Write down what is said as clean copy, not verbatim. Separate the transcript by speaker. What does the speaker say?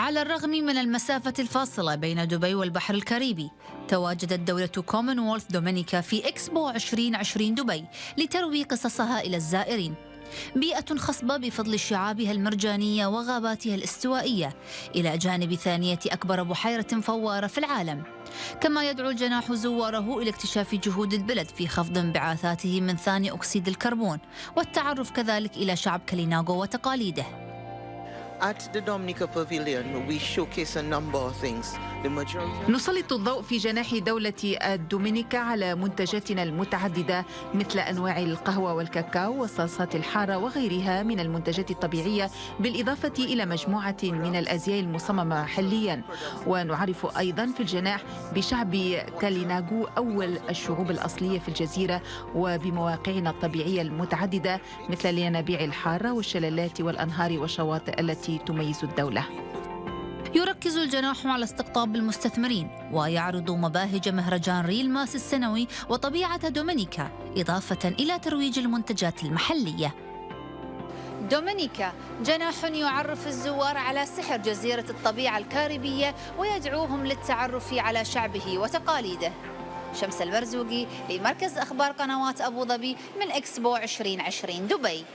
Speaker 1: على الرغم من المسافة الفاصلة بين دبي والبحر الكاريبي، تواجدت دولة كومنولث دومينيكا في إكسبو 2020 دبي لتروي قصصها إلى الزائرين. بيئة خصبة بفضل شعابها المرجانية وغاباتها الاستوائية، إلى جانب ثانية أكبر بحيرة فوارة في العالم. كما يدعو الجناح زواره إلى اكتشاف جهود البلد في خفض انبعاثاته من ثاني أكسيد الكربون، والتعرف كذلك إلى شعب كاليناغو وتقاليده.
Speaker 2: At the Dominica Pavilion, we showcase a number of things.
Speaker 3: نسلط الضوء في جناح دولة الدومينيكا على منتجاتنا المتعددة مثل أنواع القهوة والكاكاو والصلصات الحارة وغيرها من المنتجات الطبيعية، بالإضافة إلى مجموعة من الأزياء المصممة محليا. ونعرف أيضا في الجناح بشعب كاليناغو، أول الشعوب الأصلية في الجزيرة، وبمواقعنا الطبيعية المتعددة مثل الينابيع الحارة والشلالات والأنهار والشواطئ التي تميز الدولة.
Speaker 1: يركز الجناح على استقطاب المستثمرين، ويعرض مباهج مهرجان ريل ماس السنوي وطبيعة دومينيكا، إضافة إلى ترويج المنتجات المحلية. دومينيكا جناح يعرف الزوار على سحر جزيرة الطبيعة الكاريبية، ويدعوهم للتعرف على شعبه وتقاليده. شمس البرزوقي لمركز أخبار قنوات أبو ظبي من إكسبو 2020 دبي.